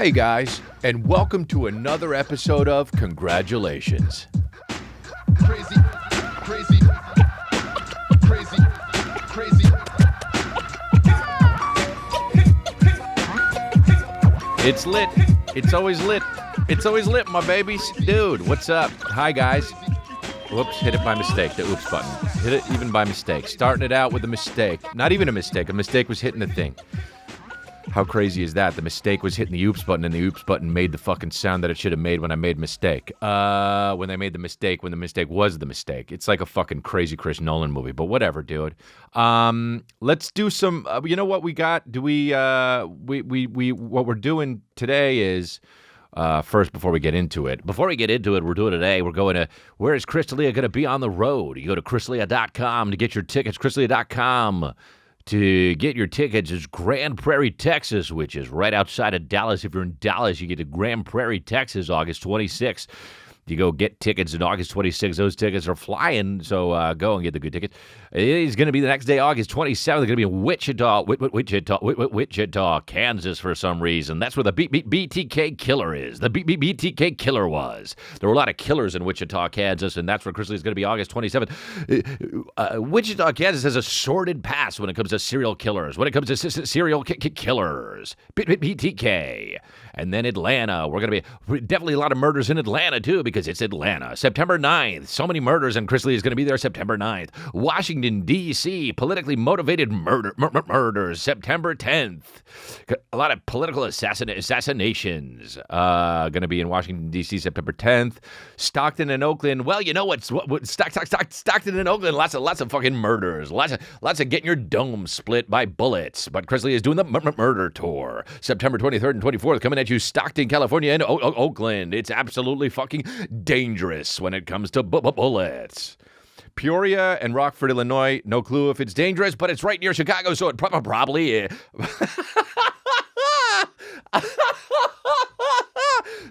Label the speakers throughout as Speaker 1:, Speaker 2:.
Speaker 1: Hey guys, and welcome to another episode of Congratulations.
Speaker 2: Crazy, crazy, crazy, crazy.
Speaker 1: It's lit. It's always lit. It's always lit, my babies. Dude, what's up? Hi guys. Whoops, hit it by mistake, the oops button. Hit it even by mistake. Starting it out with a mistake. Not even a mistake. A mistake was hitting the thing. How crazy is that? The mistake was hitting the oops button, and the oops button made the fucking sound that it should have made when I made mistake. When they made the mistake, when the mistake was the mistake. It's like a fucking crazy Chris Nolan movie, but whatever, dude. Let's do some, you know what we got? Do we what we're doing today is, first, before we get into it, we're doing today, we're going to, where is Chris D'Elia going to be on the road? You go to chrisdelia.com to get your tickets, chrisdelia.com. To get your tickets is Grand Prairie, Texas, which is right outside of Dallas. If you're in Dallas, you get to Grand Prairie, Texas, August 26th. You go get tickets on August 26th. Those tickets are flying, so go and get the good tickets. It's going to be the next day, August 27th. They're going to be in Wichita, Kansas for some reason. That's where the BTK killer is. The BTK killer was. There were a lot of killers in Wichita, Kansas, and that's where Chris Lee is going to be August 27th. Wichita, Kansas has a sordid past when it comes to serial killers, when it comes to serial killers. BTK. And then Atlanta. We're going to be definitely a lot of murders in Atlanta, too, because it's Atlanta. September 9th. So many murders, and Chris Lee is going to be there September 9th. Washington, D.C. Politically motivated murders. September 10th. A lot of political assassinations. Going to be in Washington, D.C. September 10th. Stockton and Oakland. Well, you know what Stockton and Oakland. Lots of fucking murders. Lots of getting your dome split by bullets. But Chris Lee is doing the murder tour. September 23rd and 24th. Coming at you, Stockton, California, and Oakland. It's absolutely fucking dangerous when it comes to bullets. Peoria and Rockford, Illinois. No clue if it's dangerous, but it's right near Chicago, so it probably is.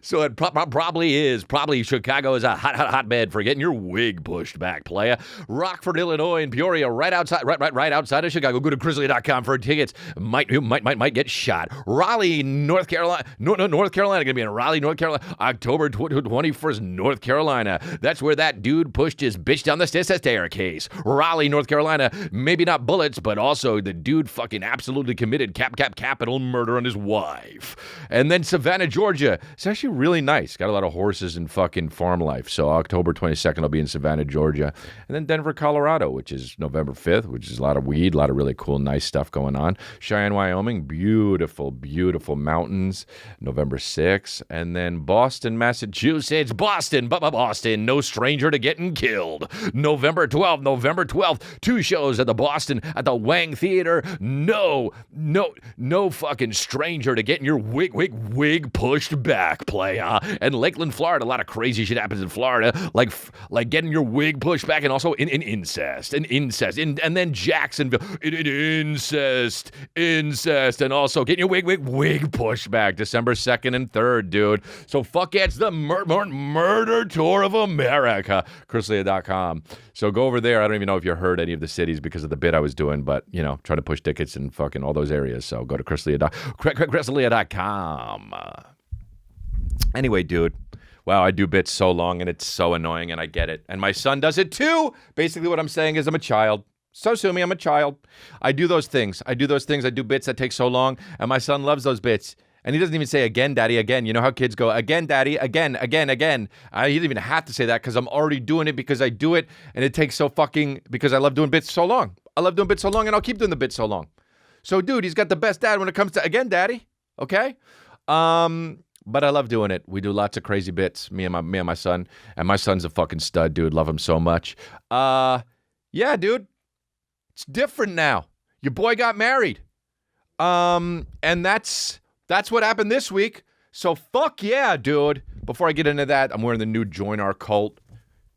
Speaker 1: So it probably is. Probably Chicago is a hotbed for getting your wig pushed back, playa. Rockford, Illinois, and Peoria, right outside of Chicago. Go to chrisdelia.com for tickets. Might get shot. Raleigh, North Carolina. North Carolina. Gonna be in Raleigh, North Carolina. October 21st, North Carolina. That's where that dude pushed his bitch down the staircase. Raleigh, North Carolina. Maybe not bullets, but also the dude fucking absolutely committed capital murder on his wife. And then Savannah, Georgia. It's actually really nice. Got a lot of horses and fucking farm life. So October 22nd, I'll be in Savannah, Georgia. And then Denver, Colorado, which is November 5th, which is a lot of weed, a lot of really cool, nice stuff going on. Cheyenne, Wyoming, beautiful, beautiful mountains, November 6th. And then Boston, Massachusetts, Boston, no stranger to getting killed. November 12th, 2 shows at the Boston, at the Wang Theater. No fucking stranger to getting your wig pushed back, playa. And Lakeland, Florida, a lot of crazy shit happens in Florida, like getting your wig pushed back, and also in incest, and then Jacksonville, incest, and also getting your wig pushed back, December 2nd and 3rd, dude. So fuck yeah, it's the murder tour of America, chrisdelia.com. So go over there. I don't even know if you heard any of the cities because of the bit I was doing, but, you know, trying to push tickets in fucking all those areas. So go to chrisdelia.com. Anyway, dude, wow, I do bits so long, and it's so annoying, and I get it. And my son does it too. Basically what I'm saying is I'm a child. So sue me, I'm a child. I do those things. I do bits that take so long, and my son loves those bits. And he doesn't even say, again, daddy, again. You know how kids go, again, daddy, again. He doesn't even have to say that because I'm already doing it because I do it, and it takes so fucking, because I love doing bits so long. And I'll keep doing the bits so long. So, dude, he's got the best dad when it comes to, again, daddy, okay? But I love doing it. We do lots of crazy bits, me and my son. And my son's a fucking stud, dude. Love him so much. Yeah, dude. It's different now. Your boy got married. And that's what happened this week. So fuck yeah, dude. Before I get into that, I'm wearing the new Join Our Cult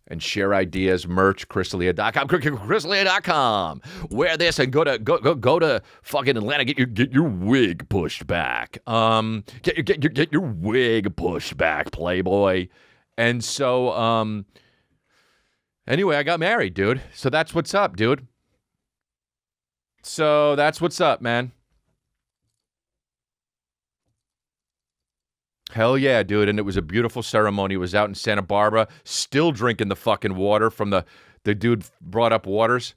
Speaker 1: and share ideas merch, chrisdelia.com, chrisdelia.com. Wear this and go to fucking Atlanta, get your wig pushed back. Get your wig pushed back, Playboy. And so anyway, I got married, dude. So that's what's up, dude. So that's what's up, man. Hell yeah, dude. And it was a beautiful ceremony. It was out in Santa Barbara, still drinking the fucking water from the dude brought up waters.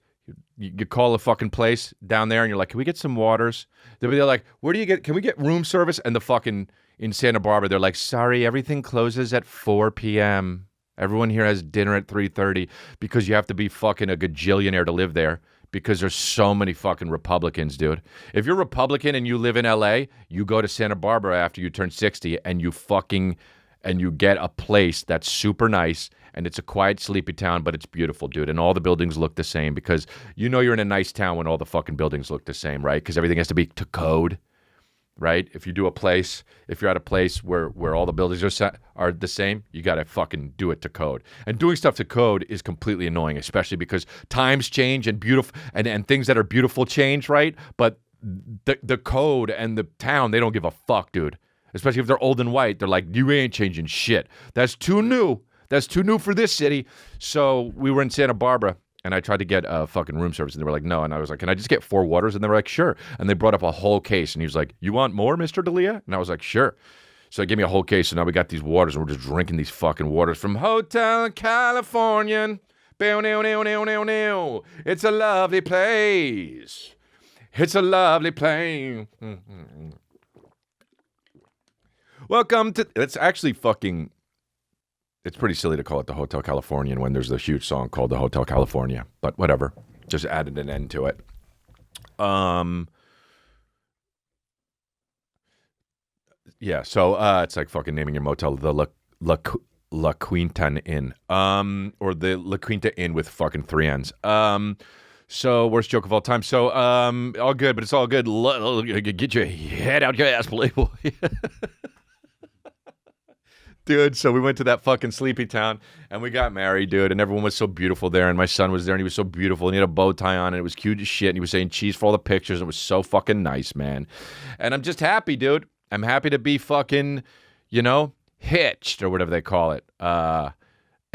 Speaker 1: You call a fucking place down there and you're like, can we get some waters? They're like, can we get room service? And the fucking, in Santa Barbara, they're like, sorry, everything closes at 4 p.m. Everyone here has dinner at 3:30 because you have to be fucking a gajillionaire to live there because there's so many fucking Republicans, dude. If you're Republican and you live in L.A., you go to Santa Barbara after you turn 60 and you get a place that's super nice and it's a quiet, sleepy town, but it's beautiful, dude. And all the buildings look the same because you know you're in a nice town when all the fucking buildings look the same, right? Because everything has to be to code. Right? If you're at a place where all the buildings are the same, you got to fucking do it to code. And doing stuff to code is completely annoying, especially because times change and beautiful and things that are beautiful change, right? But the code and the town, they don't give a fuck, dude. Especially if they're old and white, they're like, you ain't changing shit. That's too new. That's too new for this city. So we were in Santa Barbara. And I tried to get a fucking room service, and they were like, no. And I was like, can I just get 4 waters? And they were like, sure. And they brought up a whole case, and he was like, you want more, Mr. D'Elia? And I was like, sure. So they gave me a whole case, and now we got these waters, and we're just drinking these fucking waters from Hotel Californian. It's a lovely place. It's a lovely place. Welcome to... It's actually fucking... It's pretty silly to call it the Hotel Californian when there's a huge song called the Hotel California, but whatever. Just added an end to it. Yeah, so it's like fucking naming your motel the La Quinta Inn, or the La Quinta Inn with fucking 3 N's. So worst joke of all time. So all good, but it's all good. Get your head out your ass, playboy. Dude, so we went to that fucking sleepy town, and we got married, dude, and everyone was so beautiful there, and my son was there, and he was so beautiful, and he had a bow tie on, and it was cute as shit, and he was saying cheese for all the pictures, and it was so fucking nice, man. And I'm just happy, dude. I'm happy to be fucking, hitched, or whatever they call it. I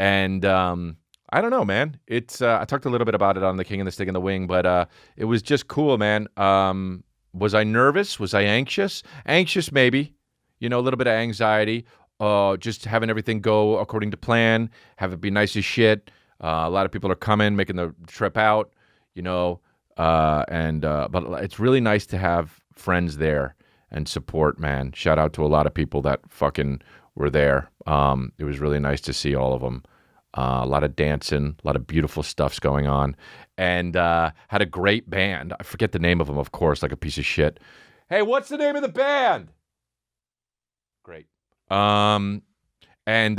Speaker 1: don't know, man. It's I talked a little bit about it on The King and the Stick and the Wing, but it was just cool, man. Was I nervous? Was I anxious? Anxious, maybe. A little bit of anxiety. Just having everything go according to plan, have it be nice as shit. A lot of people are coming, making the trip out, but it's really nice to have friends there and support, man. Shout out to a lot of people that fucking were there. It was really nice to see all of them. A lot of dancing, a lot of beautiful stuff's going on, and had a great band. I forget the name of them, of course, like a piece of shit. Hey, what's the name of the band? Great. And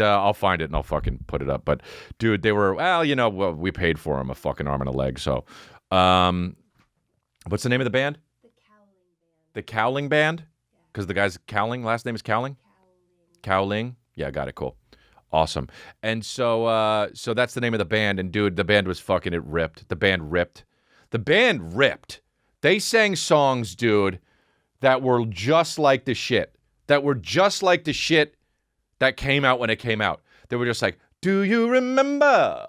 Speaker 1: I'll find it and I'll fucking put it up. But dude, they were, we paid for them a fucking arm and a leg. So, what's the name of the band? The Cowling Band. The Cowling Band? Because the guy's Cowling, last name is Cowling? Cowling. Yeah, got it. Cool. Awesome. And so that's the name of the band. And dude, the band was fucking, it ripped. The band ripped. They sang songs, dude, that were just like the shit. That came out when it came out. They were just like, do you remember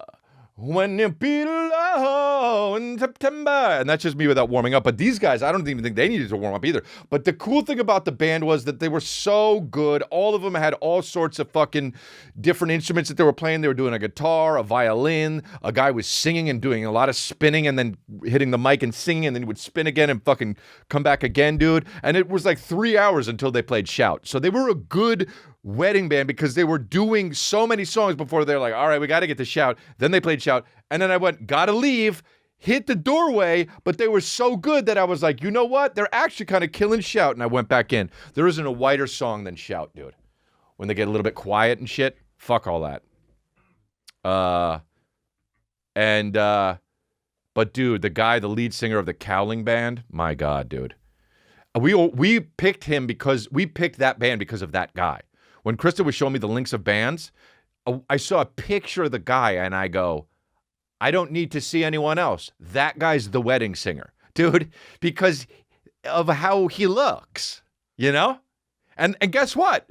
Speaker 1: when you beat low in September? And that's just me without warming up. But these guys, I don't even think they needed to warm up either. But the cool thing about the band was that they were so good. All of them had all sorts of fucking different instruments that they were playing. They were doing a guitar, a violin. A guy was singing and doing a lot of spinning and then hitting the mic and singing. And then he would spin again and fucking come back again, dude. And it was like 3 hours until they played Shout. So they were a good wedding band because they were doing so many songs before they're like, all right, we got to get to Shout. Then they played Shout. And then I went, gotta leave, hit the doorway, but they were so good that I was like, you know what? They're actually kind of killing Shout. And I went back in. There isn't a whiter song than Shout, dude. When they get a little bit quiet and shit, fuck all that. But dude, the lead singer of the Cowling Band, my God, dude. We picked that band because of that guy. When Krista was showing me the links of bands, I saw a picture of the guy and I go, I don't need to see anyone else. That guy's the wedding singer, dude, because of how he looks, And guess what?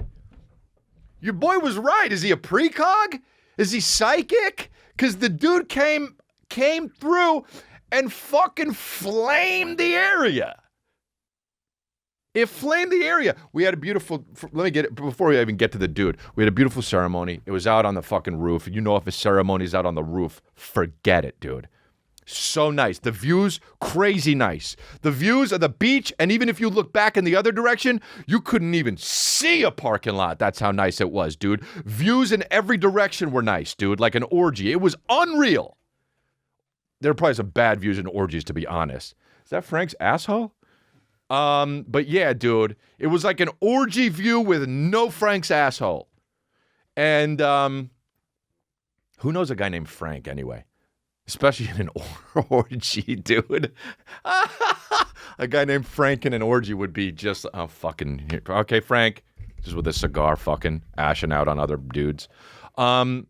Speaker 1: Your boy was right. Is he a precog? Is he psychic? Because the dude came through and fucking flamed the area. It flamed the area. We had a beautiful, let me get it, before we even get to the dude, we had a beautiful ceremony. It was out on the fucking roof. You know, if a ceremony's out on the roof, forget it, dude. So nice. The views, crazy nice. The views of the beach, and even if you look back in the other direction, you couldn't even see a parking lot. That's how nice it was, dude. Views in every direction were nice, dude, like an orgy. It was unreal. There are probably some bad views in orgies, to be honest. Is that Frank's asshole? But yeah, dude, it was like an orgy view with no Frank's asshole. And, who knows a guy named Frank anyway? Especially in an orgy, dude. A guy named Frank in an orgy would be just, okay, Frank, just with a cigar fucking ashing out on other dudes. So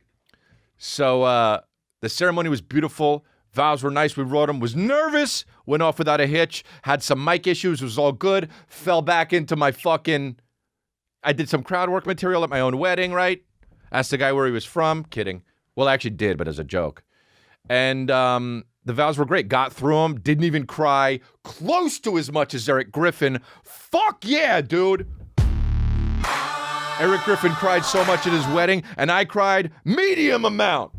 Speaker 1: the ceremony was beautiful. Vows were nice. We wrote them. Was nervous. Went off without a hitch. Had some mic issues. Was all good. Fell back into my fucking... I did some crowd work material at my own wedding, right? Asked the guy where he was from. Kidding. Well, I actually did, but as a joke. And the vows were great. Got through them. Didn't even cry. Close to as much as Eric Griffin. Fuck yeah, dude. Eric Griffin cried so much at his wedding, and I cried medium amount.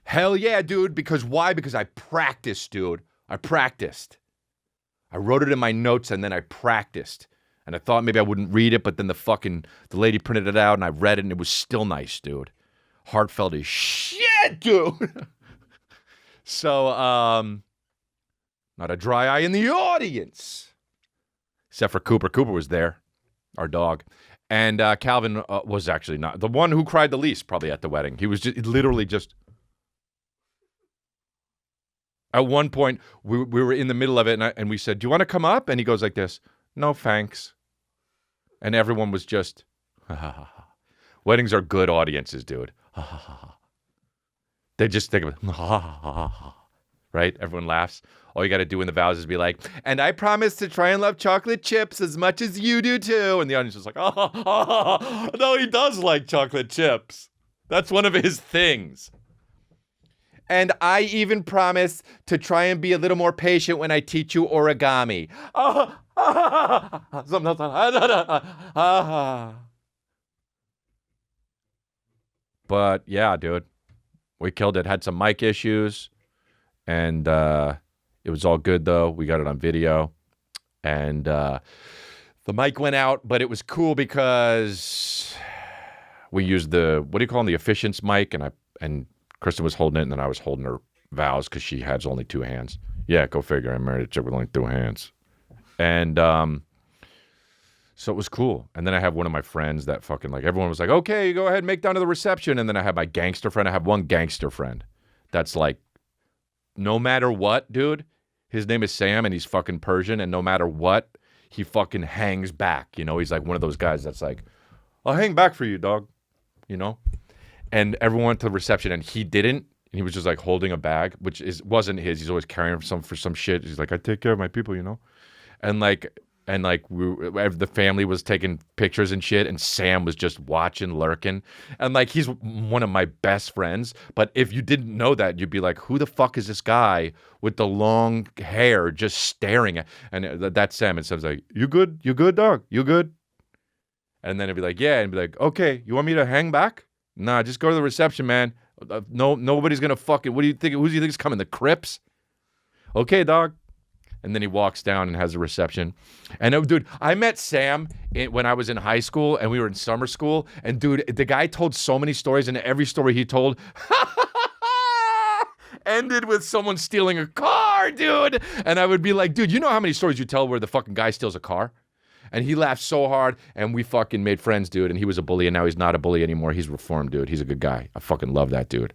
Speaker 1: Hell yeah, dude. Because why? Because I practiced, dude. I practiced. I wrote it in my notes and then I practiced. And I thought maybe I wouldn't read it, but then the lady printed it out and I read it and it was still nice, dude. Heartfelt as shit, dude. So, not a dry eye in the audience. Except for Cooper. Cooper was there, our dog. And Calvin was actually not. The one who cried the least probably at the wedding. He was literally just... At one point, we were in the middle of it, and we said, do you want to come up? And he goes like this, no, thanks. And everyone was just, ha, ha, ha, ha. Weddings are good audiences, dude. Ha, ha, ha, ha. They just think of it, ha, ha, ha, ha. Right? Everyone laughs. All you got to do in the vows is be like, and I promise to try and love chocolate chips as much as you do, too. And the audience is like, oh, no, he does like chocolate chips. That's one of his things. And I even promise to try and be a little more patient when I teach you origami. But yeah, dude, we killed it. Had some mic issues, and it was all good though. We got it on video, and the mic went out, but it was cool because we used the what do you call them, the efficiency mic, and Kristen was holding it, and then I was holding her vows because she has only two hands. Yeah, go figure. I married a chick with only two hands. And so it was cool. And then I have one of my friends that fucking, like, everyone was like, okay, go ahead, make down to the reception. And then I have my gangster friend. I have one gangster friend that's like, no matter what, dude, his name is Sam, and he's fucking Persian, and no matter what, he fucking hangs back. You know, he's like one of those guys that's like, I'll hang back for you, dog. You know? And everyone went to the reception, and he didn't. And he was just like holding a bag, which wasn't his. He's always carrying for some shit. He's like, I take care of my people, you know. And the family was taking pictures and shit, and Sam was just watching, lurking, and like he's one of my best friends. But if you didn't know that, you'd be like, who the fuck is this guy with the long hair just staring at? And that's Sam. And Sam's like, you good? You good, dog? You good? And then it'd be like, yeah, and be like, okay, you want me to hang back? Nah, just go to the reception, man. No, nobody's gonna fucking. What do you think? Who do you think is coming? The Crips? Okay, dog. And then he walks down and has a reception. And dude, I met Sam when I was in high school, and we were in summer school. And dude, the guy told so many stories, and every story he told ended with someone stealing a car, dude. And I would be like, dude, you know how many stories you tell where the fucking guy steals a car? And he laughed so hard, and we fucking made friends, dude. And he was a bully, and now he's not a bully anymore. He's reformed, dude. He's a good guy. I fucking love that dude.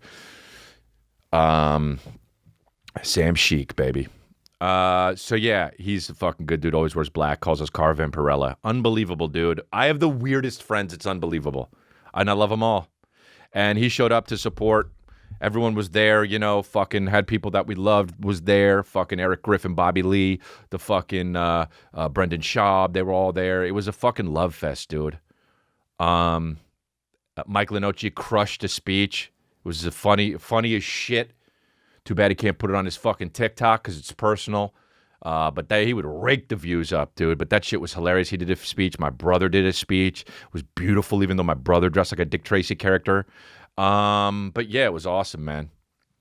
Speaker 1: Sam Chic, baby. So yeah, he's a fucking good dude. Always wears black. Calls us Car Vampirella. Unbelievable, dude. I have the weirdest friends. It's unbelievable. And I love them all. And he showed up to support. Everyone was there, you know, fucking had people that we loved was there. Fucking Eric Griffin, Bobby Lee, the fucking Brendan Schaub. They were all there. It was a fucking love fest, dude. Mike Lenoci crushed a speech. It was funny as shit. Too bad he can't put it on his fucking TikTok because it's personal. But he would rake the views up, dude. But that shit was hilarious. He did a speech. My brother did a speech. It was beautiful, even though my brother dressed like a Dick Tracy character. But yeah, it was awesome, man.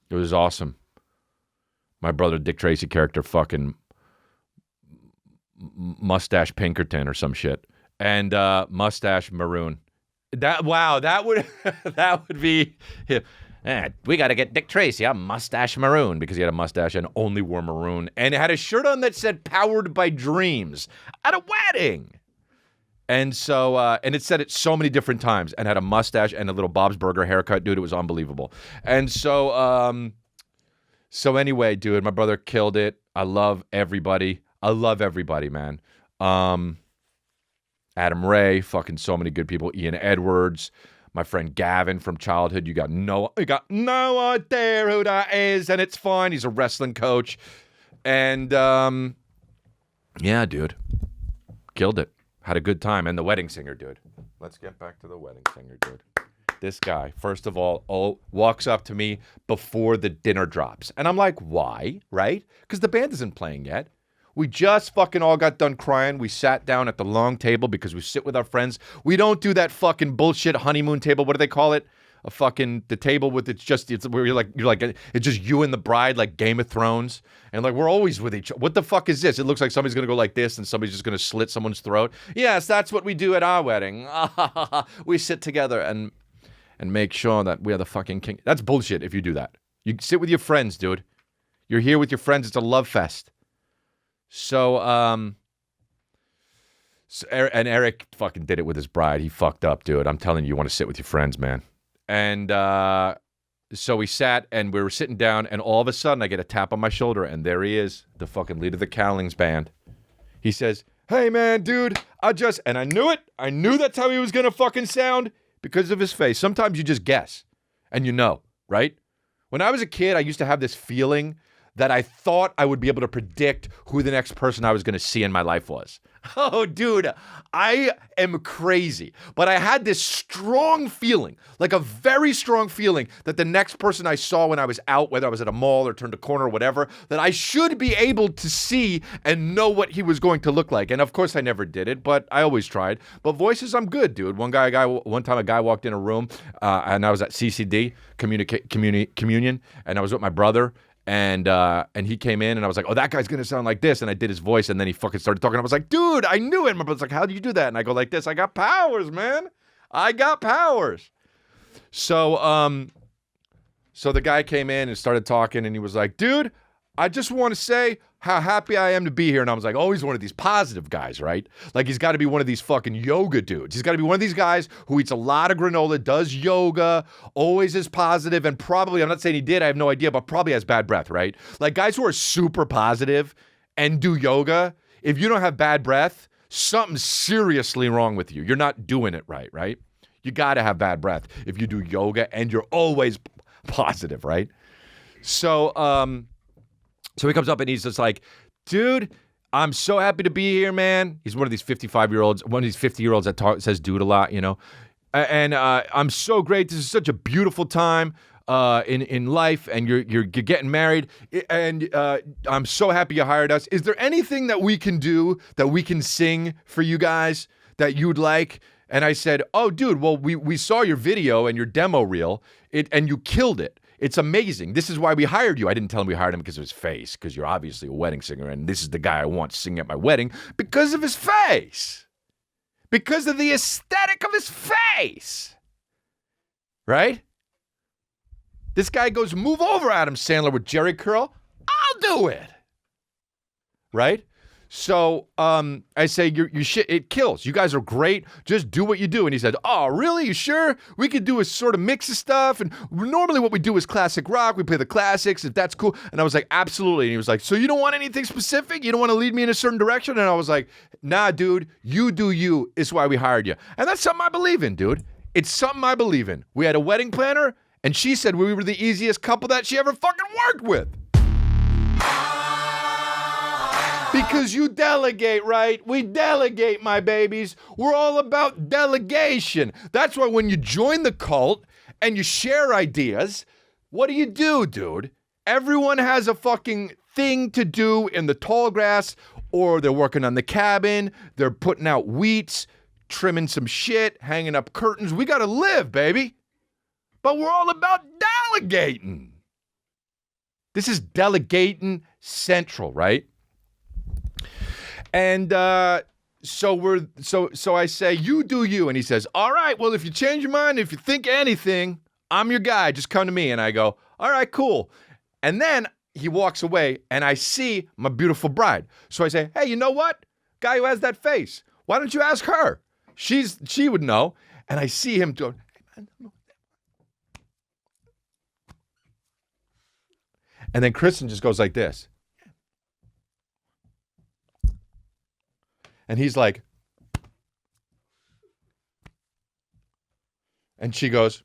Speaker 1: It was awesome. My brother, Dick Tracy character, fucking mustache Pinkerton or some shit, and mustache maroon. That would that would be. We got to get Dick Tracy, mustache maroon, because he had a mustache and only wore maroon, and had a shirt on that said "Powered by Dreams" at a wedding. And so, and it said it so many different times, and had a mustache and a little Bob's Burger haircut, dude. It was unbelievable. And so, so anyway, dude, my brother killed it. I love everybody. Man. Adam Ray, fucking so many good people. Ian Edwards, my friend Gavin from childhood. You got no idea who that is, and it's fine. He's a wrestling coach, and yeah, dude, killed it. Had a good time. And the wedding singer, dude. Let's get back to the wedding singer, dude. This guy, first of all, walks up to me before the dinner drops, and I'm like, why? Right? Because the band isn't playing yet. We just fucking all got done crying. We sat down at the long table because we sit with our friends. We don't do that fucking bullshit honeymoon table. What do they call it? The table with it's where you're like it's just you and the bride, like Game of Thrones, and like we're always with each other. What the fuck is this? It looks like somebody's gonna go like this and somebody's just gonna slit someone's throat. Yes, that's what we do at our wedding. We sit together and make sure that we are the fucking king. That's bullshit if you do that. You sit with your friends, dude. You're here with your friends. It's a love fest. So, and Eric fucking did it with his bride. He fucked up, dude. I'm telling you, you want to sit with your friends, man. And so we sat, and we were sitting down, and all of a sudden, I get a tap on my shoulder, and there he is, the fucking leader of the Cowlings band. He says, "Hey, man, dude, and I knew it. I knew that's how he was going to fucking sound because of his face. Sometimes you just guess, and you know, right? When I was a kid, I used to have this feeling that I thought I would be able to predict who the next person I was going to see in my life was. Oh, dude, I am crazy. But I had this strong feeling, like a very strong feeling, that the next person I saw when I was out, whether I was at a mall or turned a corner or whatever, that I should be able to see and know what he was going to look like. And of course, I never did it, but I always tried. But voices, I'm good, dude. One time a guy walked in a room, and I was at CCD, communion, and I was with my brother. And he came in, and I was like, oh, that guy's going to sound like this. And I did his voice, and then he fucking started talking. I was like, dude, I knew it. And my brother's like, how do you do that? And I go like this. I got powers, man. I got powers. So the guy came in and started talking, and he was like, dude, I just want to say how happy I am to be here. And I was like, oh, he's one of these positive guys, right? Like, he's got to be one of these fucking yoga dudes. He's got to be one of these guys who eats a lot of granola, does yoga, always is positive, and probably, I'm not saying he did, I have no idea, but probably has bad breath, right? Like, guys who are super positive and do yoga, if you don't have bad breath, something's seriously wrong with you. You're not doing it right? You got to have bad breath if you do yoga and you're always positive, right? So he comes up and he's just like, dude, I'm so happy to be here, man. He's one of these 55-year-olds, one of these 50-year-olds that says dude a lot, you know. And I'm so great. This is such a beautiful time in life, and you're getting married. And I'm so happy you hired us. Is there anything that we can do, that we can sing for you guys that you'd like? And I said, oh, dude, well, we saw your video and your demo reel, and you killed it. It's amazing. This is why we hired you. I didn't tell him we hired him because of his face, because you're obviously a wedding singer, and this is the guy I want singing at my wedding because of his face. Because of the aesthetic of his face. Right? This guy goes, move over, Adam Sandler, with Jerry curl. I'll do it. Right? So I say, your shit, it kills. You guys are great. Just do what you do. And he said, oh, really? You sure? We could do a sort of mix of stuff. And normally what we do is classic rock. We play the classics, if that's cool. And I was like, absolutely. And he was like, so you don't want anything specific? You don't want to lead me in a certain direction? And I was like, nah, dude, you do you. It's why we hired you. And that's something I believe in, dude. It's something I believe in. We had a wedding planner, and she said we were the easiest couple that she ever fucking worked with. Because you delegate, right? We delegate, my babies. We're all about delegation. That's why when you join the cult and you share ideas, what do, dude? Everyone has a fucking thing to do in the tall grass, or they're working on the cabin, they're putting out wheats, trimming some shit, hanging up curtains. We got to live, baby. But we're all about delegating. This is delegating central, right? And so I say, you do you. And he says, all right, well, if you change your mind, if you think anything, I'm your guy. Just come to me. And I go, all right, cool. And then he walks away and I see my beautiful bride. So I say, hey, you know what? Guy who has that face, why don't you ask her? She would know. And I see him go, hey, man. And then Kristen just goes like this. And he's like, and she goes,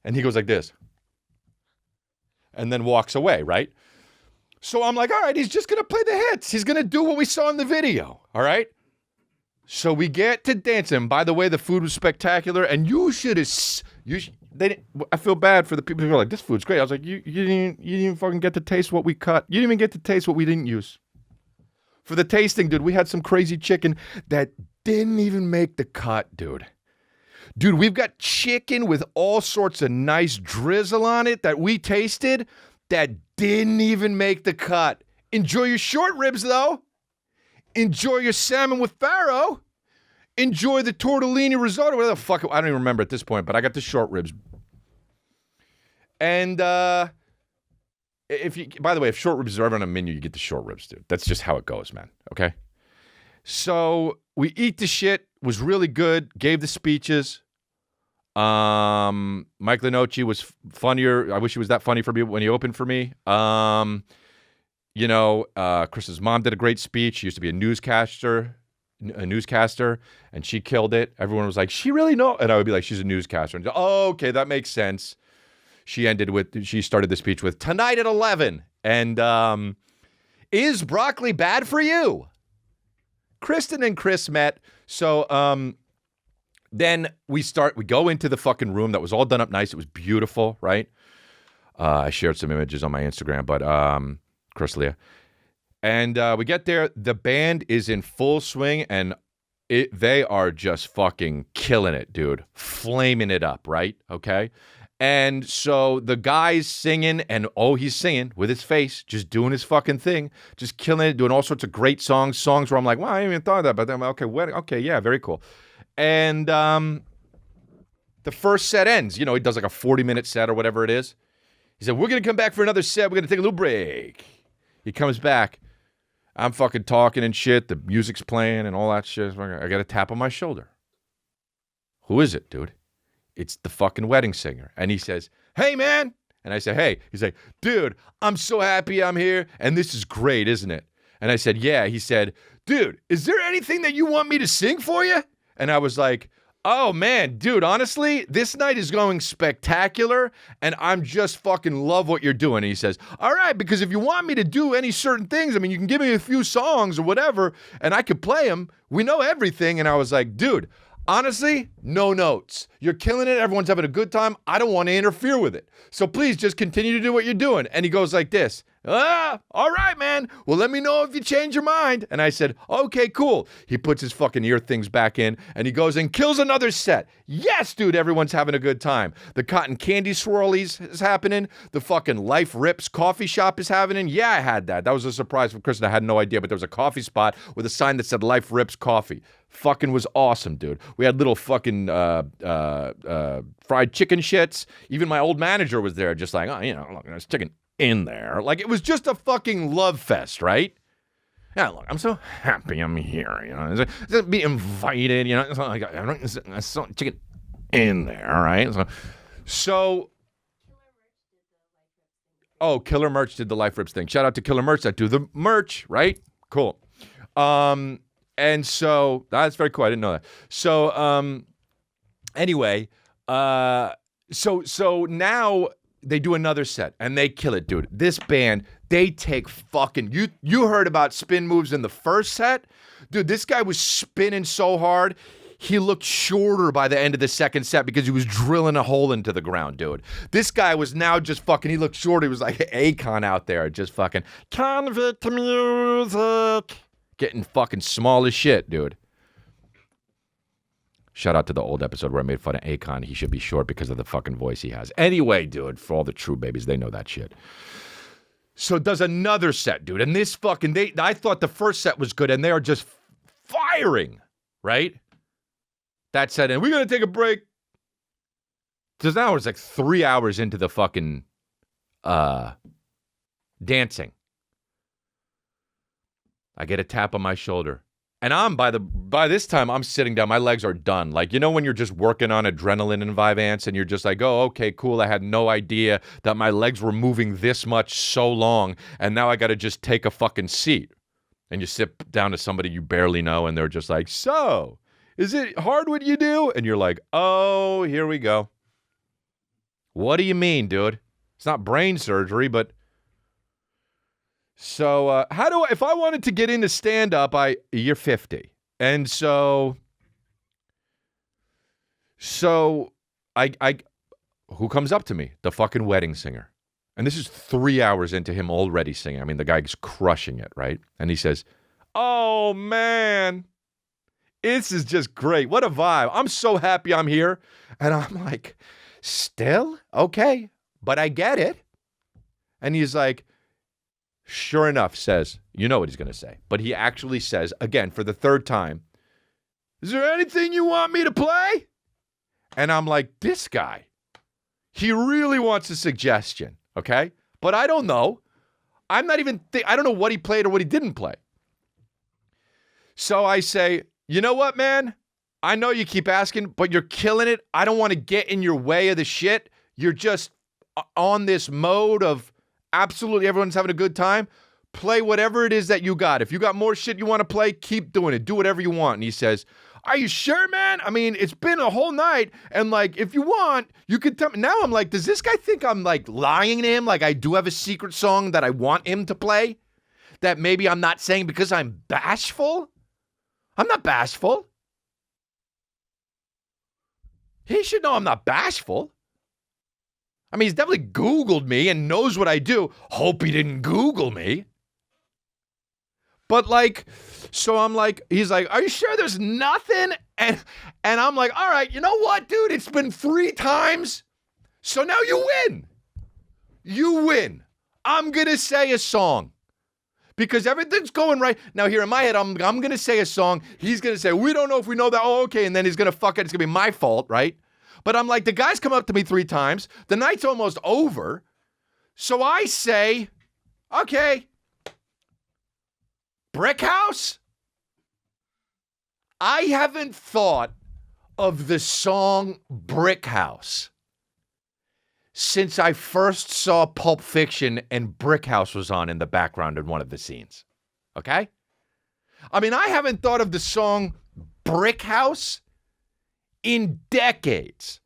Speaker 1: and he goes like this, and then walks away, right? So I'm like, all right, he's just going to play the hits. He's going to do what we saw in the video, all right? So we get to dancing. By the way, the food was spectacular, and I feel bad for the people who are like, this food's great. I was like, you didn't even fucking get to taste what we cut. You didn't even get to taste what we didn't use. For the tasting, dude, we had some crazy chicken that didn't even make the cut, dude. Dude, we've got chicken with all sorts of nice drizzle on it that we tasted that didn't even make the cut. Enjoy your short ribs, though. Enjoy your salmon with farro. Enjoy the tortellini risotto. Whatever the fuck, I don't even remember at this point, but I got the short ribs. And by the way, if short ribs are ever on a menu, you get the short ribs, dude. That's just how it goes, man. Okay? So we eat the shit. Was really good. Gave the speeches. Mike Lenoci was funnier. I wish he was that funny for me when he opened for me. Chris's mom did a great speech. She used to be a newscaster, and she killed it. Everyone was like, she really know? And I would be like, she's a newscaster. And oh, okay, that makes sense. She started the speech with, tonight at 11. And is broccoli bad for you? Kristen and Chris met. So then we go into the fucking room that was all done up nice. It was beautiful, right? I shared some images on my Instagram, but Chris Leah. And we get there. The band is in full swing, and they are just fucking killing it, dude. Flaming it up, right? Okay? And so the guy's singing, and he's singing with his face, just doing his fucking thing, just killing it, doing all sorts of great songs where I'm like, wow, I didn't even thought of that, but then, okay, yeah, very cool. And the first set ends. He does like a 40-minute set or whatever it is. He said, we're going to come back for another set. We're going to take a little break. He comes back. I'm fucking talking and shit. The music's playing and all that shit. I got a tap on my shoulder. Who is it, dude? It's the fucking wedding singer. And he says, hey, man. And I say, hey. He's like, dude, I'm so happy I'm here. And this is great, isn't it? And I said, yeah. He said, dude, is there anything that you want me to sing for you? And I was like, oh, man, dude, honestly, this night is going spectacular, and I'm just fucking love what you're doing. And he says, all right, because if you want me to do any certain things, I mean, you can give me a few songs or whatever, and I could play them. We know everything. And I was like, dude, honestly, no notes. You're killing it. Everyone's having a good time. I don't want to interfere with it. So please just continue to do what you're doing. And he goes like this. All right, man. Well, let me know if you change your mind. And I said, okay, cool. He puts his fucking ear things back in, and he goes and kills another set. Yes, dude, everyone's having a good time. The cotton candy swirlies is happening. The fucking Life Rips coffee shop is happening. Yeah, I had that. That was a surprise for Kristen. I had no idea, but there was a coffee spot with a sign that said Life Rips Coffee. Fucking was awesome, dude. We had little fucking fried chicken shits. Even my old manager was there, just like, look, there's chicken in there. Like, it was just a fucking love fest, right? Yeah, look, I'm so happy I'm here, Just be invited, It's not like I saw chicken in there, all right? So Killer Merch did the Life Rips thing. Shout out to Killer Merch that do the merch, right? Cool. And so that's very cool. I didn't know that. So anyway, so now they do another set and they kill it, dude. This band, they take fucking you heard about spin moves in the first set? Dude, this guy was spinning so hard. he looked shorter by the end of the second set because he was drilling a hole into the ground, dude. This guy was now just fucking, he looked shorter. He was like Akon out there, just fucking, convict music. Getting fucking small as shit, dude. Shout out to the old episode where I made fun of Akon. He should be short because of the fucking voice he has. Anyway, dude, for all the true babies, they know that shit. So does another set, dude. And this fucking, I thought the first set was good, and they are just firing, right? That set, and we're going to take a break. Because now it's like 3 hours into the fucking dancing. I get a tap on my shoulder. And I'm, by this time, I'm sitting down. My legs are done. Like, you know when you're just working on adrenaline and Vyvanse and you're just like, oh, okay, cool. I had no idea that my legs were moving this much so long, and now I got to just take a fucking seat. And you sit down to somebody you barely know, and they're just like, so, is it hard what you do? And you're like, oh, here we go. What do you mean, dude? It's not brain surgery, but... So, if I wanted to get into stand-up, you're 50. And so who comes up to me? The fucking wedding singer. And this is 3 hours into him already singing. I mean, the guy's crushing it, right? And he says, oh, man, this is just great. What a vibe. I'm so happy I'm here. And I'm like, still? Okay, but I get it. And he's like, sure enough, says, you know what he's going to say. But he actually says, again, for the third time, is there anything you want me to play? And I'm like, this guy, he really wants a suggestion, okay? But I don't know. I'm not even, I don't know what he played or what he didn't play. So I say, you know what, man? I know you keep asking, but you're killing it. I don't want to get in your way of the shit. You're just on this mode of, absolutely, everyone's having a good time. Play whatever it is that you got. If you got more shit you want to play, keep doing it. Do whatever you want. And he says, are you sure, man? I mean, it's been a whole night. And like, if you want, you could tell me. Now I'm like, does this guy think I'm like lying to him? Like I do have a secret song that I want him to play that maybe I'm not saying because I'm bashful? I'm not bashful. He should know I'm not bashful. I mean, he's definitely Googled me and knows what I do. Hope he didn't Google me. But like, so I'm like, he's like, are you sure there's nothing? And I'm like, all right, you know what, dude? It's been 3 times. So now you win. You win. I'm going to say a song. Because everything's going right. Now here in my head, I'm going to say a song. He's going to say, we don't know if we know that. Oh, okay. And then he's going to fuck it. It's going to be my fault, right? But I'm like, the guy's come up to me 3 times. The night's almost over. So I say, okay, Brick House? I haven't thought of the song Brick House since I first saw Pulp Fiction and Brick House was on in the background in one of the scenes. Okay? I mean, I haven't thought of the song Brick House in decades.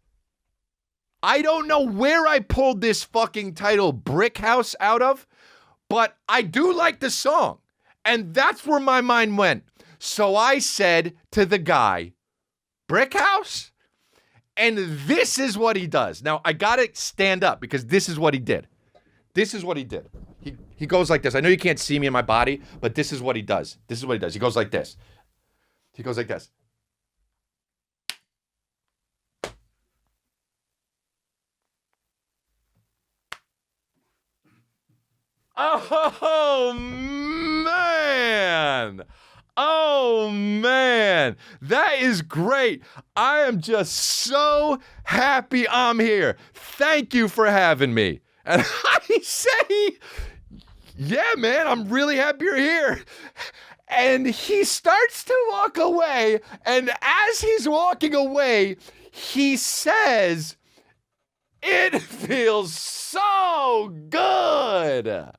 Speaker 1: I don't know where I pulled this fucking title Brick House out of, but I do like the song. And that's where my mind went. So I said to the guy, Brick House? And this is what he does. Now, I got to stand up because this is what he did. This is what he did. He goes like this. I know you can't see me in my body, but this is what he does. This is what he does. He goes like this. He goes like this. Oh, man. Oh, man. That is great. I am just so happy I'm here. Thank you for having me. And I say, yeah, man, I'm really happy you're here. And he starts to walk away. And as he's walking away, he says, it feels so good.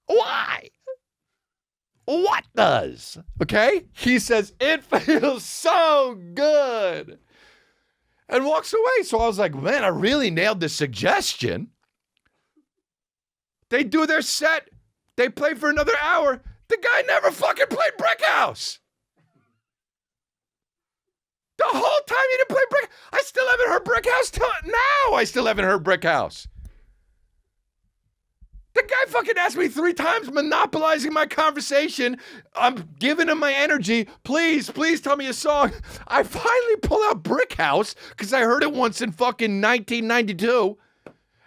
Speaker 1: Why? What does? Okay? He says, it feels so good. And walks away. So I was like, man, I really nailed the suggestion. They do their set. They play for another hour. The guy never fucking played Brick House. The whole time he didn't play Brick. I still haven't heard Brick House till now. I still haven't heard Brick House. The guy fucking asked me 3 times, monopolizing my conversation. I'm giving him my energy. Please tell me a song. I finally pull out Brick House because I heard it once in fucking 1992.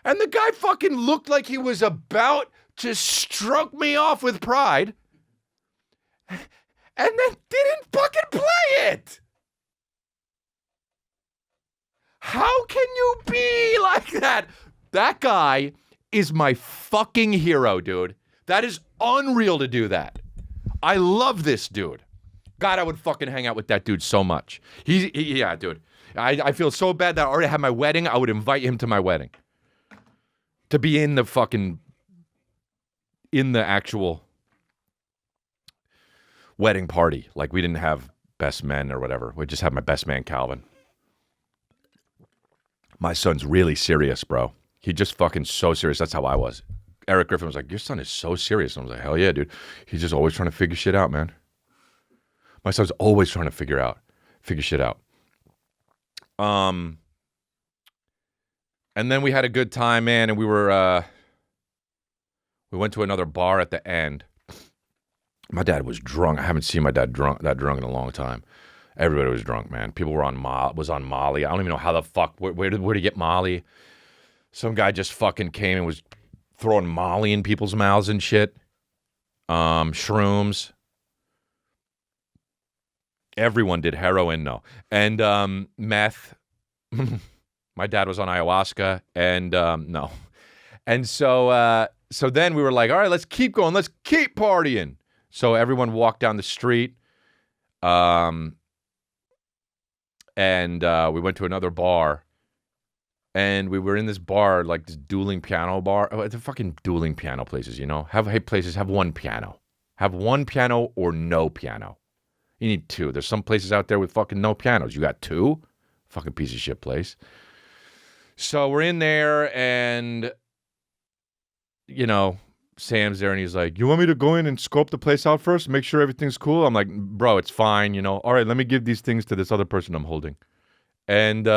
Speaker 1: And the guy fucking looked like he was about to stroke me off with pride. And then didn't fucking play it. How can you be like that? That guy is my fucking hero, dude. That is unreal to do that. I love this dude. God, I would fucking hang out with that dude so much. Yeah, dude. I feel so bad that I already had my wedding. I would invite him to my wedding. To be in the actual wedding party. Like, we didn't have best men or whatever. We just had my best man, Calvin. My son's really serious, bro. He just fucking so serious. That's how I was. Eric Griffin was like, your son is so serious. And I was like, hell yeah, dude. He's just always trying to figure shit out, man. My son's always trying to figure shit out. And then we had a good time, man, and we went to another bar at the end. My dad was drunk. I haven't seen my dad that drunk in a long time. Everybody was drunk, man. People were on Molly. I don't even know how the fuck, where did he get Molly? Some guy just fucking came and was throwing Molly in people's mouths and shit. Shrooms. Everyone did heroin, no. And meth. My dad was on ayahuasca, and no. And so then we were like, all right, let's keep going. Let's keep partying. So everyone walked down the street. And we went to another bar. And we were in this bar, like this dueling piano bar. Oh, the fucking dueling piano places, you know? Have one piano. Have one piano or no piano. You need 2. There's some places out there with fucking no pianos. You got 2? Fucking piece of shit place. So we're in there and, you know, Sam's there and he's like, you want me to go in and scope the place out first? Make sure everything's cool? I'm like, bro, it's fine, you know? All right, let me give these things to this other person I'm holding. And,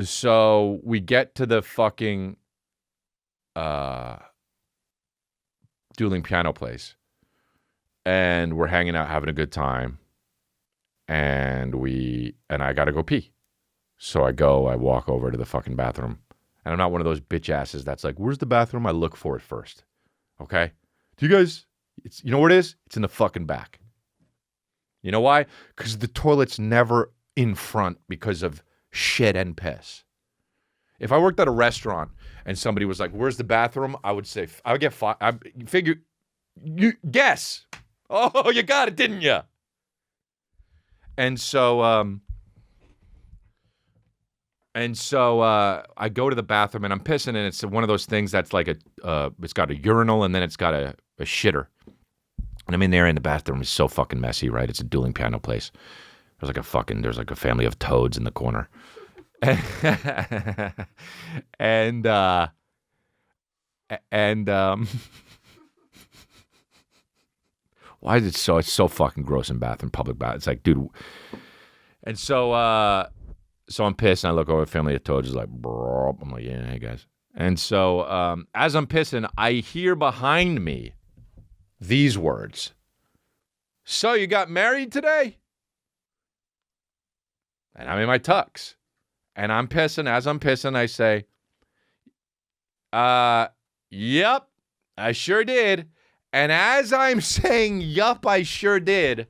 Speaker 1: so we get to the fucking dueling piano place. And we're hanging out, having a good time. And I gotta go pee. So I walk over to the fucking bathroom. And I'm not one of those bitch asses that's like, where's the bathroom? I look for it first. Okay? Do you guys, you know where it is? It's in the fucking back. You know why? Because the toilet's never in front because of shit and piss. If I worked at a restaurant and somebody was like, where's the bathroom? I would say, I would get five. I figure, you guess. Oh, you got it, didn't you? And so I go to the bathroom and I'm pissing, and it's one of those things that's like it's got a urinal and then it's got a shitter. And I'm in there, and the bathroom is so fucking messy, right? It's a dueling piano place. There's like a family of toads in the corner. And why is it so? It's so fucking gross in public bath. It's like, dude. And so I'm pissed, and I look over, family of toads is like, bro. I'm like, yeah, hey guys. And so as I'm pissing, I hear behind me these words. So you got married today? And I'm in my tux. And I'm pissing. As I'm pissing, I say, yep, I sure did. And as I'm saying, yup, I sure did,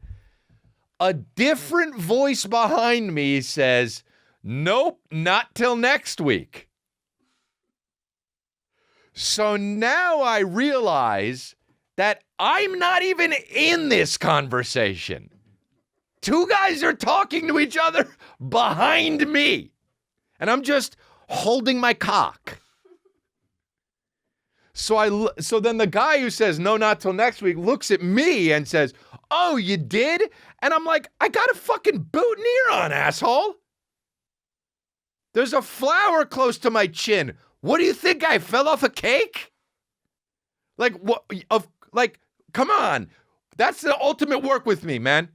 Speaker 1: a different voice behind me says, nope, not till next week. So now I realize that I'm not even in this conversation. 2 guys are talking to each other behind me. And I'm just holding my cock. So then the guy who says, no, not till next week, looks at me and says, oh, you did? And I'm like, I got a fucking boutonniere on, asshole. There's a flower close to my chin. What do you think? I fell off a cake? Like, what? Like, come on. That's the ultimate work with me, man.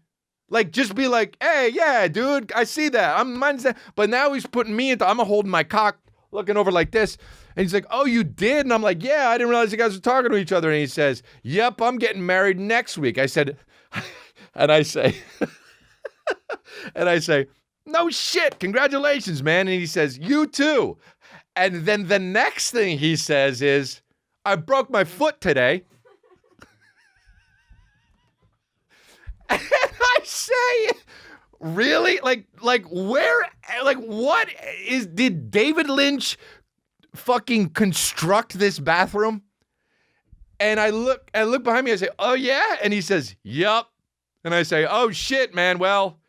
Speaker 1: Like, just be like, hey, yeah, dude, I see that. Mine's that. But now he's putting me into, I'm holding my cock, looking over like this. And he's like, oh, you did? And I'm like, yeah, I didn't realize you guys were talking to each other. And he says, yep, I'm getting married next week. I said, and I say, no shit, congratulations, man. And he says, you too. And then the next thing he says is, I broke my foot today. And I say, really? Like where, like what did David Lynch fucking construct this bathroom? And I look behind me, I say, oh yeah? And he says, yup. And I say, oh shit, man, well,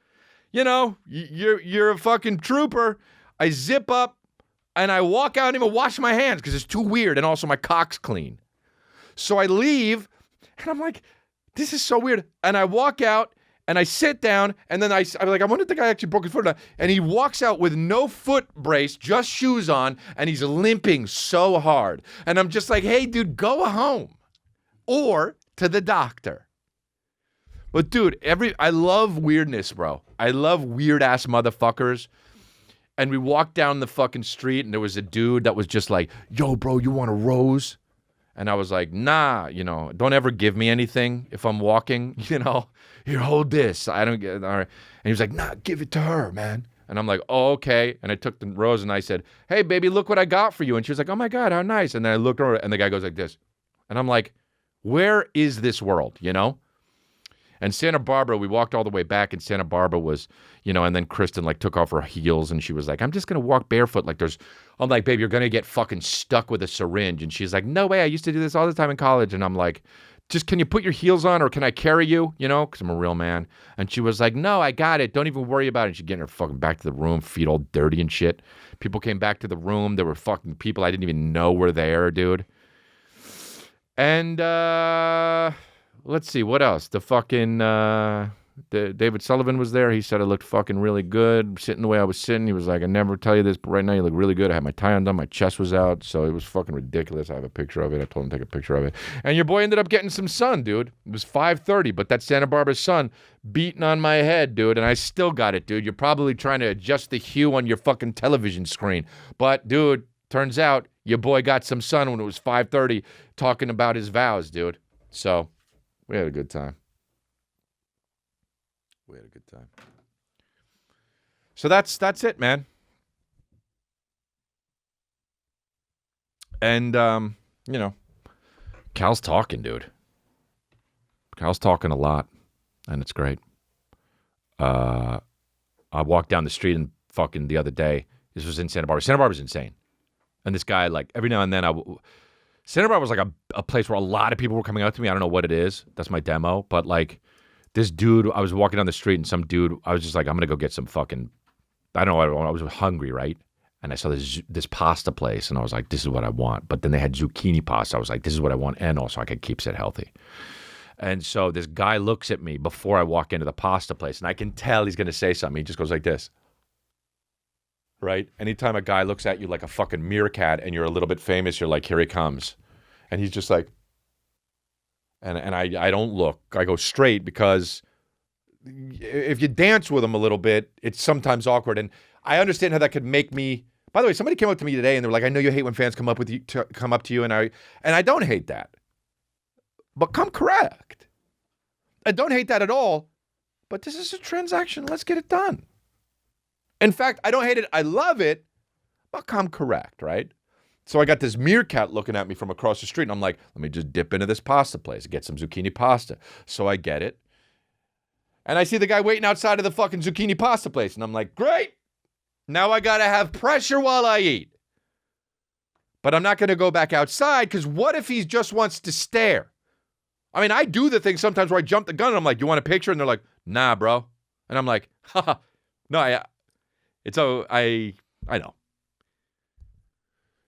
Speaker 1: you know, you're a fucking trooper. I zip up and I walk out and even wash my hands because it's too weird, and also my cock's clean. So I leave and I'm like, this is so weird. And I walk out and I sit down and then I'm like, I wonder if the guy actually broke his foot or not. And he walks out with no foot brace, just shoes on, and he's limping so hard. And I'm just like, hey, dude, go home or to the doctor. But dude, I love weirdness, bro. I love weird ass motherfuckers. And we walked down the fucking street and there was a dude that was just like, yo, bro, you want a rose? And I was like, nah, you know, don't ever give me anything if I'm walking, you know. Here, hold this. I don't get, all right. And he was like, nah, give it to her, man. And I'm like, oh, okay. And I took the rose and I said, hey, baby, look what I got for you. And she was like, oh my God, how nice. And then I looked over and the guy goes like this. And I'm like, where is this world, you know? And Santa Barbara, we walked all the way back, and Santa Barbara was, you know, and then Kristen like took off her heels and she was like, I'm just going to walk barefoot. Like I'm like, babe, you're going to get fucking stuck with a syringe. And she's like, no way. I used to do this all the time in college. And I'm like, just, can you put your heels on or can I carry you? You know, because I'm a real man. And she was like, no, I got it. Don't even worry about it. And she's getting her fucking back to the room, feet all dirty and shit. People came back to the room. There were fucking people I didn't even know were there, dude. And, let's see, what else? The fucking, David Sullivan was there. He said I looked fucking really good, sitting the way I was sitting. He was like, I never tell you this, but right now you look really good. I had my tie undone, my chest was out, so it was fucking ridiculous. I have a picture of it. I told him to take a picture of it. And your boy ended up getting some sun, dude. It was 5:30, but that Santa Barbara sun beating on my head, dude, and I still got it, dude. You're probably trying to adjust the hue on your fucking television screen. But, dude, turns out your boy got some sun when it was 5:30 talking about his vows, dude. So we had a good time. So that's it, man. And, you know, Cal's talking, dude. Cal's talking a lot, and it's great. I walked down the street and fucking the other day. This was in Santa Barbara. Santa Barbara's insane. And this guy, like, every now and then Santa Barbara was like a place where a lot of people were coming out to me. I don't know what it is. That's my demo. But like this dude, I was walking down the street and some dude, I was just like, I'm going to go get some fucking, I don't know. I was hungry, right? And I saw this pasta place and I was like, this is what I want. But then they had zucchini pasta. I was like, this is what I want. And also I could keep it healthy. And so this guy looks at me before I walk into the pasta place and I can tell he's going to say something. He just goes like this. Right? Anytime a guy looks at you like a fucking meerkat and you're a little bit famous, you're like, here he comes. And he's just like, and I don't look. I go straight because if you dance with him a little bit, it's sometimes awkward. And I understand how that could make me, by the way, somebody came up to me today and they were like, I know you hate when fans come up to you. And I don't hate that. But come correct. I don't hate that at all. But this is a transaction. Let's get it done. In fact, I don't hate it. I love it, but come correct, right? So I got this meerkat looking at me from across the street, and I'm like, let me just dip into this pasta place and get some zucchini pasta. So I get it. And I see the guy waiting outside of the fucking zucchini pasta place, and I'm like, great. Now I got to have pressure while I eat. But I'm not going to go back outside, because what if he just wants to stare? I mean, I do the thing sometimes where I jump the gun, and I'm like, you want a picture? And they're like, nah, bro. And I'm like, haha, no, I know.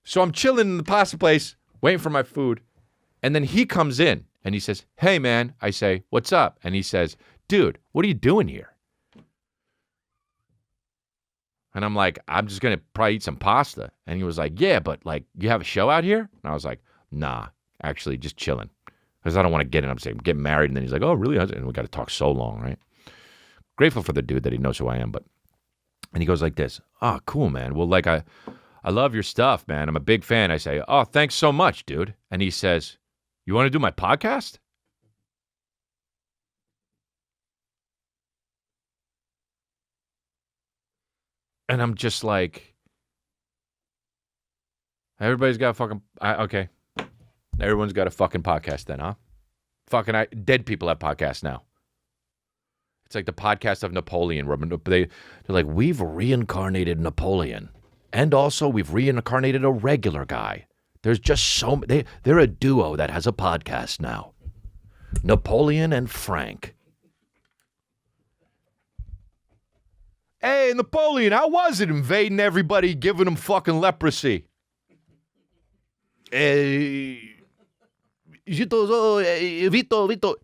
Speaker 1: So I'm chilling in the pasta place, waiting for my food. And then he comes in and he says, hey, man. I say, what's up? And he says, dude, what are you doing here? And I'm like, I'm just going to probably eat some pasta. And he was like, yeah, but like, you have a show out here? And I was like, nah, actually just chilling. Because I don't want to get in. I'm saying, get married. And then he's like, oh, really? And we got to talk so long, right? Grateful for the dude that he knows who I am. And he goes like this, oh, cool, man. Well, like, I love your stuff, man. I'm a big fan. I say, oh, thanks so much, dude. And he says, you want to do my podcast? And I'm just like, everybody's got a fucking, okay. Everyone's got a fucking podcast then, huh? Dead people have podcasts now. It's like the podcast of Napoleon. They're like, we've reincarnated Napoleon. And also we've reincarnated a regular guy. There's just they're a duo that has a podcast now. Napoleon and Frank. Hey, Napoleon, how was it invading everybody, giving them fucking leprosy? Vito,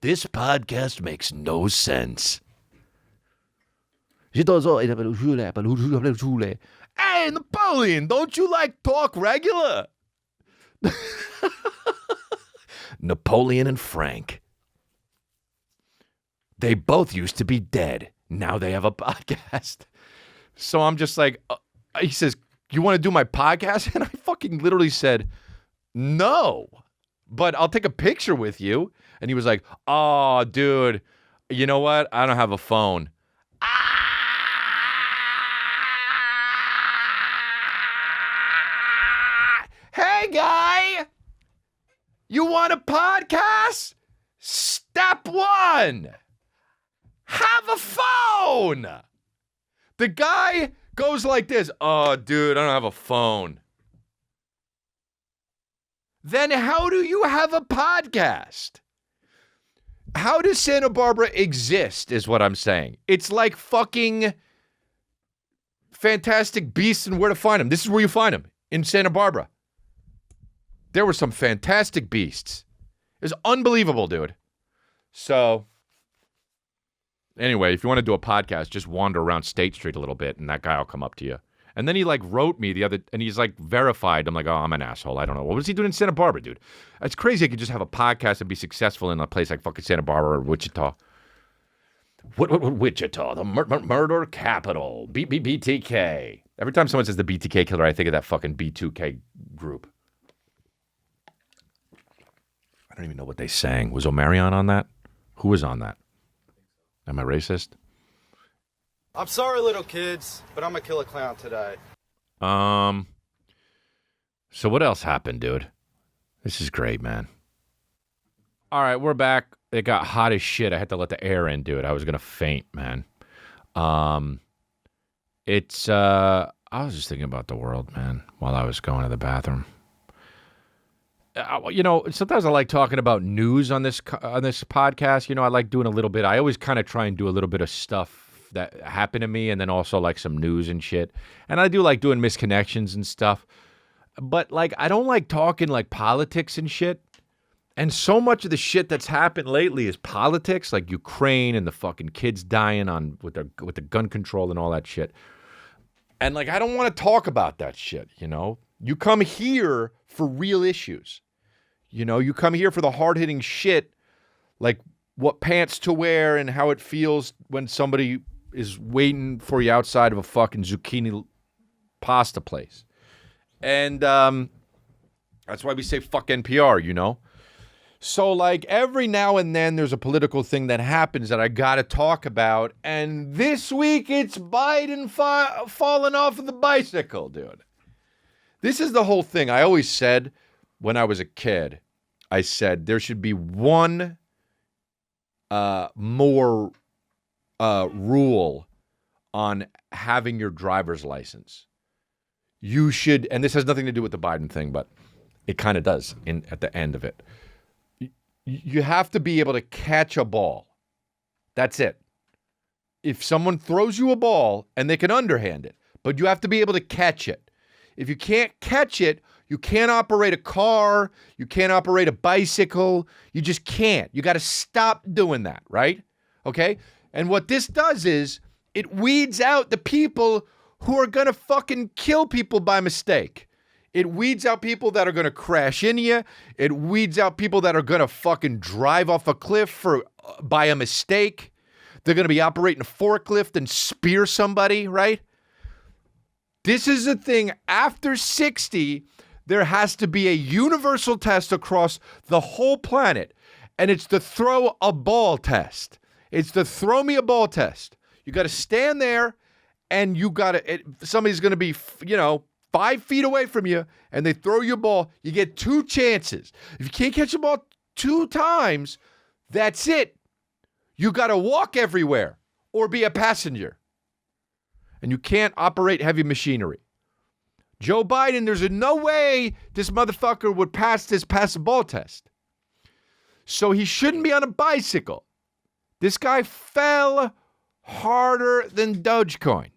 Speaker 1: this podcast makes no sense. Hey, Napoleon, don't you like talk regular? Napoleon and Frank. They both used to be dead. Now they have a podcast. So I'm just like, he says, you want to do my podcast? And I fucking literally said, no, but I'll take a picture with you. And he was like, oh, dude, you know what? I don't have a phone. Hey, guy, you want a podcast? Step one. Have a phone. The guy goes like this. Oh, dude, I don't have a phone. Then how do you have a podcast? How does Santa Barbara exist is what I'm saying. It's like fucking Fantastic Beasts and Where to Find Them. This is where you find them, in Santa Barbara. There were some fantastic beasts. It was unbelievable, dude. So... anyway, if you want to do a podcast, just wander around State Street a little bit, and that guy will come up to you. And then he, like, wrote me and he's, like, verified. I'm like, oh, I'm an asshole. I don't know. What was he doing in Santa Barbara, dude? It's crazy I could just have a podcast and be successful in a place like fucking Santa Barbara or Wichita. What Wichita? The murder capital. BTK. Every time someone says the BTK killer, I think of that fucking B2K group. I don't even know what they sang. Was Omarion on that? Who was on that? Am I racist?
Speaker 3: I'm sorry, little kids, but I'm gonna kill a clown today.
Speaker 1: So what else happened, dude? This is great, man. All right, we're back. It got hot as shit. I had to let the air in, dude. I was gonna faint, man. I was just thinking about the world, man, while I was going to the bathroom. You know, sometimes I like talking about news on this podcast. You know, I like doing a little bit. I always kind of try and do a little bit of stuff that happened to me, and then also like some news and shit. And I do like doing misconnections and stuff. But like, I don't like talking like politics and shit. And so much of the shit that's happened lately is politics, like Ukraine and the fucking kids dying with the gun control and all that shit. And like, I don't want to talk about that shit. You know, you come here for real issues. You know, you come here for the hard-hitting shit, like what pants to wear and how it feels when somebody is waiting for you outside of a fucking zucchini pasta place. And that's why we say fuck NPR, you know? So, like, every now and then there's a political thing that happens that I got to talk about. And this week it's Biden falling off of the bicycle, dude. This is the whole thing. I always said when I was a kid, I said there should be one more rule on having your driver's license. You should, and this has nothing to do with the Biden thing, but it kind of does at the end of it. You have to be able to catch a ball. That's it. If someone throws you a ball, and they can underhand it, but you have to be able to catch it. If you can't catch it, you can't operate a car, you can't operate a bicycle, you just can't. You got to stop doing that, right? Okay? And what this does is it weeds out the people who are going to fucking kill people by mistake. It weeds out people that are going to crash into you. It weeds out people that are going to fucking drive off a cliff by a mistake. They're going to be operating a forklift and spear somebody, right? This is a thing. After 60, there has to be a universal test across the whole planet. And it's the throw a ball test. It's the throw me a ball test. You got to stand there and you got to, somebody's going to be, 5 feet away from you and they throw you a ball. You get 2 chances. If you can't catch a ball 2 times, that's it. You got to walk everywhere or be a passenger. And you can't operate heavy machinery. Joe Biden, there's no way this motherfucker would pass this pass the ball test. So he shouldn't be on a bicycle. This guy fell harder than Dogecoin.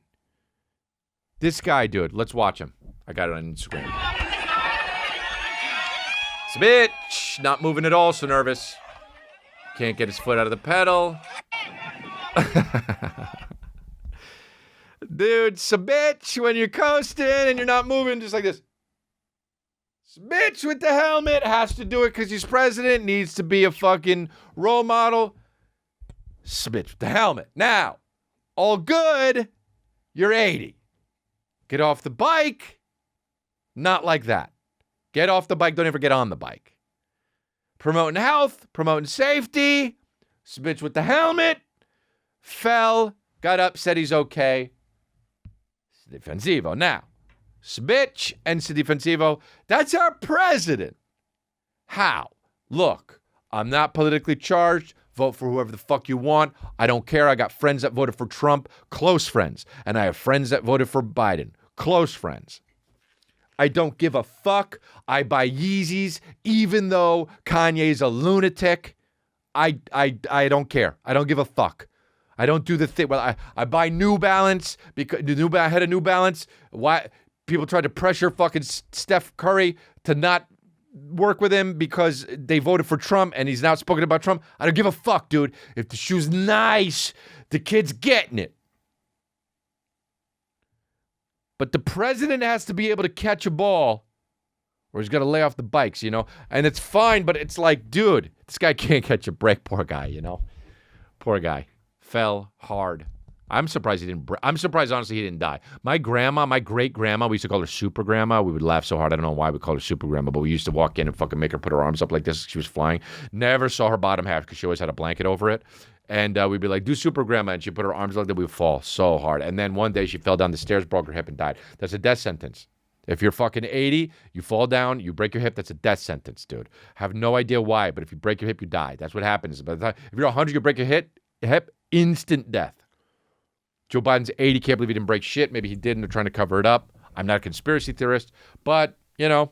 Speaker 1: This guy, dude, let's watch him. I got it on Instagram. It's a bitch. Not moving at all, so nervous. Can't get his foot out of the pedal. Dude, it's a bitch when you're coasting and you're not moving just like this. It's a bitch with the helmet. Has to do it because he's president. Needs to be a fucking role model. It's a bitch with the helmet. Now, all good. You're 80. Get off the bike. Not like that. Get off the bike. Don't ever get on the bike. Promoting health. Promoting safety. It's a bitch with the helmet. Fell. Got up. Said he's okay. Defensivo. Now, Bitch and Defensivo, that's our president. How? Look, I'm not politically charged. Vote for whoever the fuck you want. I don't care. I got friends that voted for Trump, close friends. And I have friends that voted for Biden, close friends. I don't give a fuck. I buy Yeezys, even though Kanye's a lunatic. I don't care. I don't give a fuck. I don't do the thing. Well, I buy New Balance because I had a New Balance. Why people tried to pressure fucking Steph Curry to not work with him because they voted for Trump and he's now spoken about Trump. I don't give a fuck, dude. If the shoe's nice, the kid's getting it. But the president has to be able to catch a ball or he's got to lay off the bikes, And it's fine, but it's like, dude, this guy can't catch a break. Poor guy, Poor guy. Fell hard. I'm surprised I'm surprised, honestly, he didn't die. My great grandma, we used to call her Super Grandma. We would laugh so hard. I don't know why we called her Super Grandma, but we used to walk in and fucking make her put her arms up like this. She was flying. Never saw her bottom half because she always had a blanket over it. And we'd be like, do Super Grandma. And she put her arms like that. We would fall so hard. And then one day she fell down the stairs, broke her hip, and died. That's a death sentence. If you're fucking 80, you fall down, you break your hip, that's a death sentence, dude. Have no idea why, but if you break your hip, you die. That's what happens. By the time, if you're 100, you break your hip, instant death. Joe Biden's 80, can't believe he didn't break shit. Maybe he did, and they're trying to cover it up. I'm not a conspiracy theorist, but, I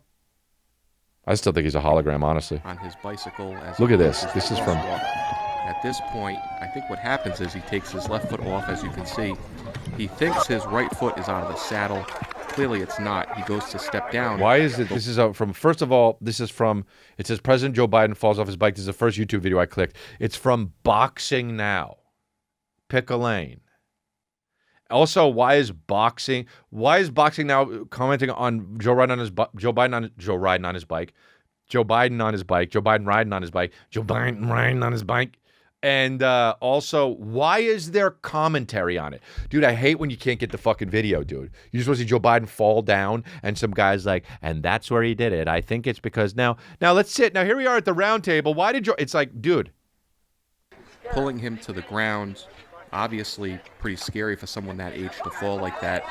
Speaker 1: still think he's a hologram, honestly.
Speaker 4: On his bicycle.
Speaker 1: Look at this. This is from...
Speaker 4: At this point, I think what happens is he takes his left foot off, as you can see. He thinks his right foot is out of the saddle. Clearly, it's not. He goes to step down.
Speaker 1: Why is it? This is from, first of all, it says President Joe Biden falls off his bike. This is the first YouTube video I clicked. It's from Boxing Now. Pick a lane. Also, why is Boxing Now commenting on Joe Biden riding on his bike, Joe Biden riding on his bike, Joe Biden riding on his bike? And also, why is there commentary on it? Dude, I hate when you can't get the fucking video, dude. You just want to see Joe Biden fall down and some guy's like, and that's where he did it. I think it's because now let's sit. Now, here we are at the round table. Why did Joe... It's like, dude.
Speaker 4: Pulling him to the ground, obviously pretty scary for someone that age to fall like that.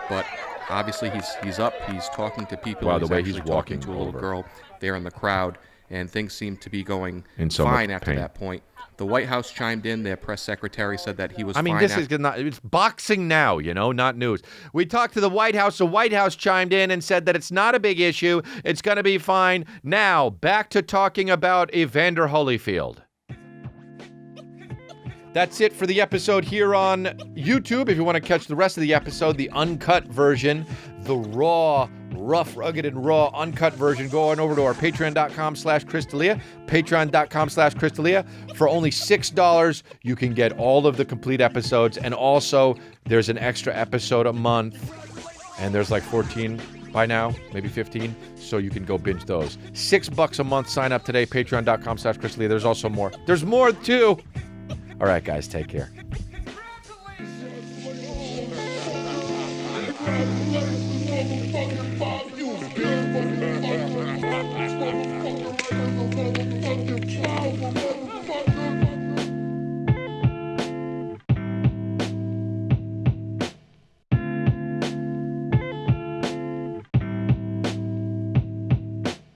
Speaker 4: But obviously he's up. He's talking to people.
Speaker 1: Wow, the way he's
Speaker 4: walking
Speaker 1: walking
Speaker 4: to a little girl there in the crowd. And things seem to be going
Speaker 1: in so
Speaker 4: fine
Speaker 1: much
Speaker 4: after
Speaker 1: pain.
Speaker 4: that point. The White House chimed in. Their press secretary said that he was fine.
Speaker 1: This is not, it's Boxing Now, not news. We talked to the White House. The White House chimed in and said that it's not a big issue. It's going to be fine. Now, back to talking about Evander Holyfield. That's it for the episode here on YouTube. If you want to catch the rest of the episode, the uncut version, the raw rough, rugged, and raw, uncut version, go on over to our patreon.com/Crystalia, patreon.com/Crystalia. For only $6, you can get all of the complete episodes, and also there's an extra episode a month, and there's like 14 by now, maybe 15, so you can go binge those. $6 a month, sign up today, patreon.com/Crystalia. There's also more. There's more, too. All right, guys, take care.